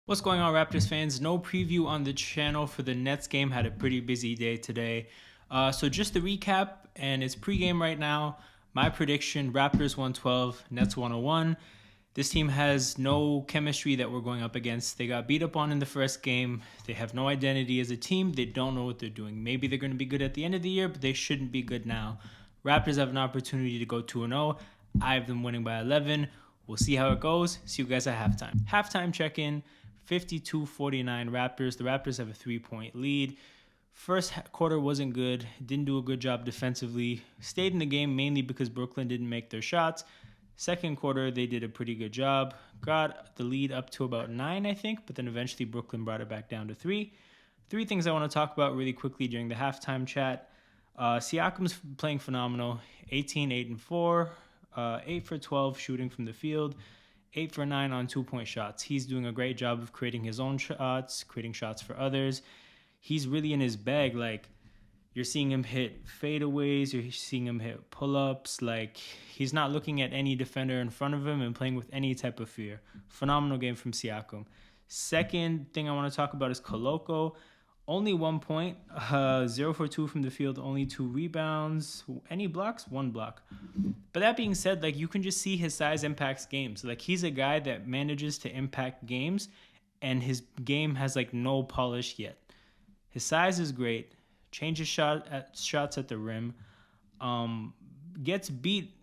What's going on, Raptors fans? No preview on the channel for the Nets game. Had a pretty busy day today. So just to recap, and it's pregame right now. My prediction, Raptors 112, Nets 101. This team has no chemistry that we're going up against. They got beat up on in the first game. They have no identity as a team. They don't know what they're doing. Maybe they're going to be good at the end of the year, but they shouldn't be good now. Raptors have an opportunity to go 2-0. I have them winning by 11. We'll see how it goes. See you guys at halftime. Halftime check-in. 52-49 Raptors. The Raptors have a 3-point lead. First quarter wasn't good. Didn't do a good job defensively. Stayed in the game mainly because Brooklyn didn't make their shots. Second quarter, they did a pretty good job. Got the lead up to about 9, I think, but then eventually Brooklyn brought it back down to 3. Three things I want to talk about really quickly during the halftime chat. Siakam's playing phenomenal. 18, 8, and 4. 8 for 12 shooting from the field. 8 for 9 on 2-point shots. He's doing a great job of creating his own shots, creating shots for others. He's really in his bag. Like, you're seeing him hit fadeaways. You're seeing him hit pull-ups. Like, he's not looking at any defender in front of him and playing with any type of fear. Phenomenal game from Siakam. Second thing I want to talk about is Koloko. Only 1 point, 0 for 2 from the field, only 2 rebounds. Any blocks? 1 block. But that being said, like, you can just see his size impacts games. Like, he's a guy that manages to impact games, and his game has like no polish yet. His size is great. Changes shots at the rim. Gets beat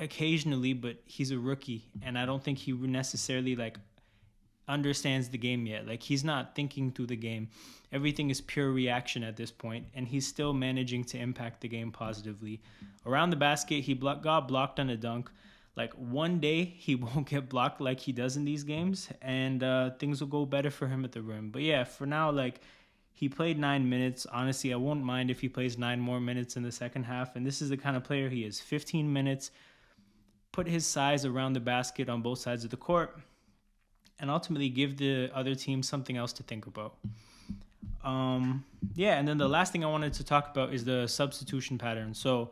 occasionally, but he's a rookie, and I don't think he necessarily like understands the game yet. Like, he's not thinking through the game. Everything is pure reaction at this point, and he's still managing to impact the game positively. Around the basket, he got blocked on a dunk. Like, one day he won't get blocked like he does in these games, and things will go better for him at the rim. But yeah, for now, like, he played 9 minutes. Honestly, I won't mind if he plays 9 more minutes in the second half, and this is the kind of player he is. 15 minutes, put his size around the basket on both sides of the court, and ultimately give the other team something else to think about. And then the last thing I wanted to talk about is the substitution pattern. So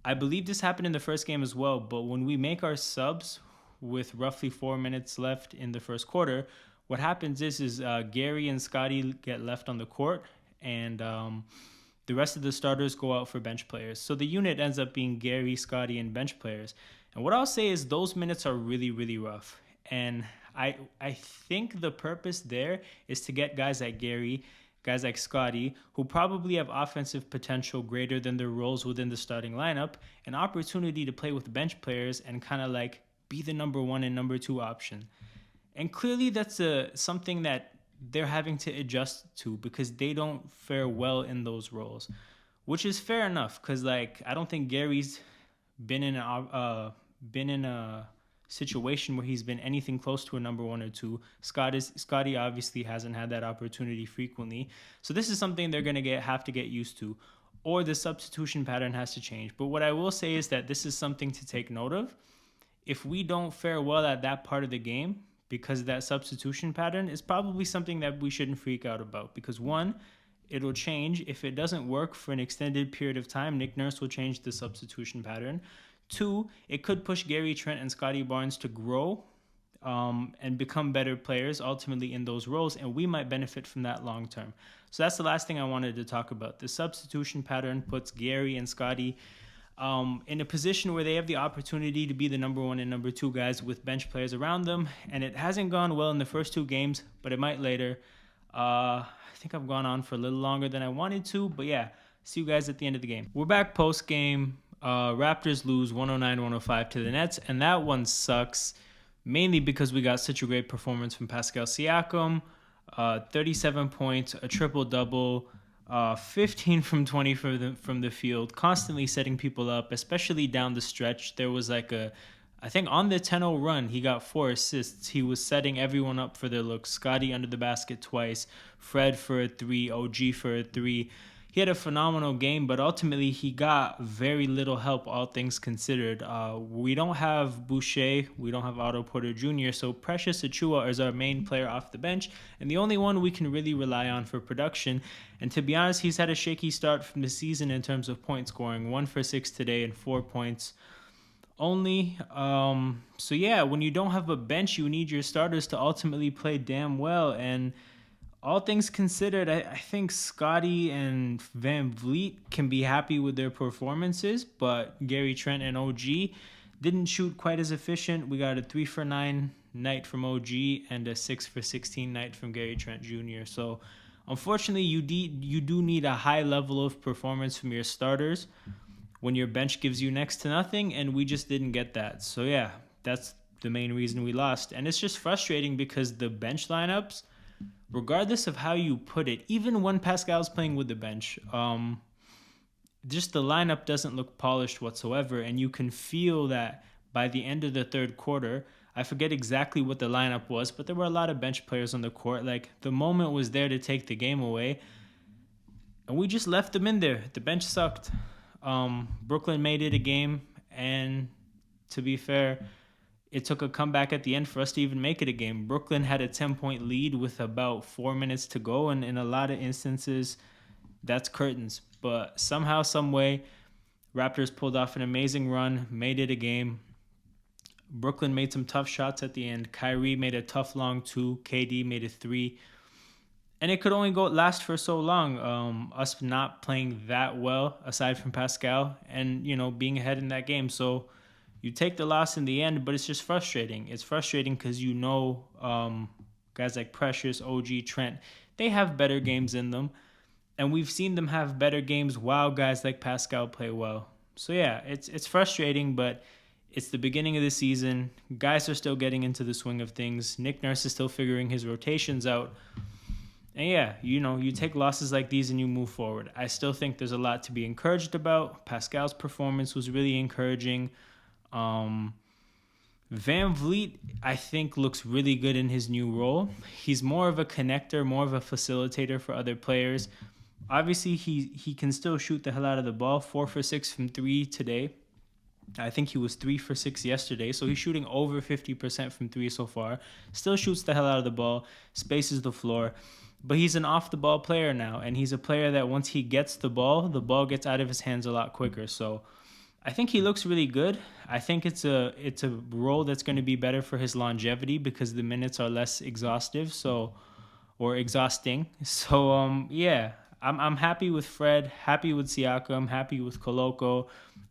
I believe this happened in the first game as well, but when we make our subs with roughly 4 minutes left in the first quarter, what happens is Gary and Scotty get left on the court, and the rest of the starters go out for bench players. So the unit ends up being Gary, Scotty, and bench players. And what I'll say is those minutes are really, really rough. And I think the purpose there is to get guys like Gary, guys like Scotty, who probably have offensive potential greater than their roles within the starting lineup, an opportunity to play with bench players and kind of like be the number 1 and number 2 option. And clearly that's something that they're having to adjust to because they don't fare well in those roles, which is fair enough because, like, I don't think Gary's been in a situation where he's been anything close to a number 1 or 2. Scotty obviously hasn't had that opportunity frequently. So this is something they're going to have to get used to, or the substitution pattern has to change. But what I will say is that this is something to take note of. If we don't fare well at that part of the game because of that substitution pattern, is probably something that we shouldn't freak out about, because one, it'll change. If it doesn't work for an extended period of time, Nick Nurse will change the substitution pattern. 2, it could push Gary Trent and Scotty Barnes to grow and become better players ultimately in those roles, and we might benefit from that long term. So that's the last thing I wanted to talk about. The substitution pattern puts Gary and Scotty in a position where they have the opportunity to be the number 1 and number 2 guys with bench players around them, and it hasn't gone well in the first 2 games, but it might later. I think I've gone on for a little longer than I wanted to, but yeah, see you guys at the end of the game. We're back post-game. Raptors lose 109-105 to the Nets, and that one sucks, mainly because we got such a great performance from Pascal Siakam. 37 points, a triple-double, 15 from 20 from the field, constantly setting people up, especially down the stretch. There was like I think on the 10-0 run, he got 4 assists. He was setting everyone up for their looks. Scotty under the basket twice, Fred for a 3, OG for a 3. He had a phenomenal game, but ultimately he got very little help, all things considered. We don't have Boucher. We don't have Otto Porter Jr., so Precious Achiuwa is our main player off the bench, and the only one we can really rely on for production. And to be honest, he's had a shaky start from the season in terms of point scoring. 1 for 6 today and 4 points. only. So yeah, when you don't have a bench, you need your starters to ultimately play damn well. And all things considered, I think Scotty and Van Vliet can be happy with their performances, but Gary Trent and OG didn't shoot quite as efficient. We got a 3 for 9 night from OG and a 6 for 16 night from Gary Trent Jr. So unfortunately, you do need a high level of performance from your starters when your bench gives you next to nothing, and we just didn't get that. So yeah, that's the main reason we lost. And it's just frustrating because the bench lineups, regardless of how you put it, even when Pascal's playing with the bench, just the lineup doesn't look polished whatsoever. And you can feel that by the end of the third quarter. I forget exactly what the lineup was, but there were a lot of bench players on the court. Like, the moment was there to take the game away, and we just left them in there. The bench sucked. Brooklyn made it a game, and to be fair, it took a comeback at the end for us to even make it a game. Brooklyn had a 10-point lead with about 4 minutes to go, and in a lot of instances, that's curtains. But somehow, some way, Raptors pulled off an amazing run, made it a game. Brooklyn made some tough shots at the end. Kyrie made a tough long 2. KD made a 3. And it could only last for so long. Us not playing that well, aside from Pascal, and being ahead in that game. So you take the loss in the end, but it's just frustrating. It's frustrating because guys like Precious, OG, Trent, they have better games in them, and we've seen them have better games while guys like Pascal play well. So yeah, it's frustrating, but it's the beginning of the season. Guys are still getting into the swing of things. Nick Nurse is still figuring his rotations out. And yeah, you take losses like these and you move forward. I still think there's a lot to be encouraged about. Pascal's performance was really encouraging. Van Vliet, I think, looks really good in his new role. He's more of a connector, more of a facilitator for other players. Obviously, he can still shoot the hell out of the ball. 4 for 6 from 3 today. I think he was 3 for 6 yesterday. So he's shooting over 50% from 3 so far. Still shoots the hell out of the ball, spaces the floor. But he's an off-the-ball player now, and he's a player that once he gets the ball gets out of his hands a lot quicker. So I think he looks really good. I think it's a role that's going to be better for his longevity because the minutes are less exhausting. So yeah, I'm happy with Fred, happy with Siakam, happy with Koloko.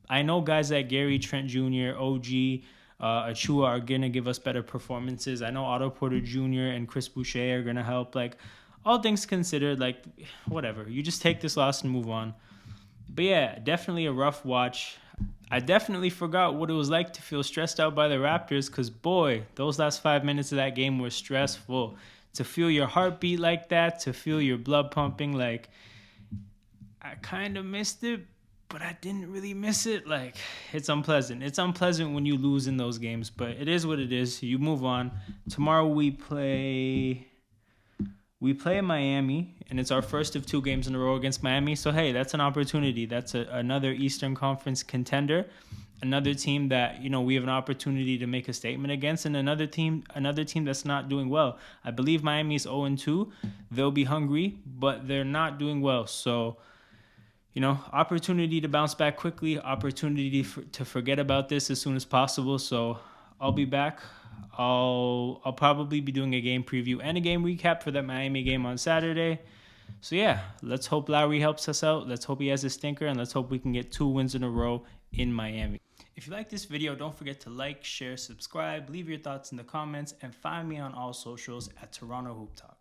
I know guys like Gary Trent Jr., OG, Achua are going to give us better performances. I know Otto Porter Jr. and Chris Boucher are going to help. Like, all things considered, like, whatever. You just take this loss and move on. But yeah, definitely a rough watch. I definitely forgot what it was like to feel stressed out by the Raptors because, boy, those last 5 minutes of that game were stressful. To feel your heartbeat like that, to feel your blood pumping, like, I kind of missed it, but I didn't really miss it. Like, it's unpleasant. It's unpleasant when you lose in those games, but it is what it is. You move on. Tomorrow we play Miami, and it's our first of 2 games in a row against Miami. So, hey, that's an opportunity. That's another Eastern Conference contender, another team that, we have an opportunity to make a statement against, and another team that's not doing well. I believe Miami's 0-2. They'll be hungry, but they're not doing well. So, opportunity to bounce back quickly, opportunity to forget about this as soon as possible. So I'll be back. I'll probably be doing a game preview and a game recap for that Miami game on Saturday. So yeah, let's hope Lowry helps us out. Let's hope he has a stinker, and let's hope we can get 2 wins in a row in Miami. If you like this video, don't forget to like, share, subscribe, leave your thoughts in the comments, and find me on all socials at Toronto Hoop Talk.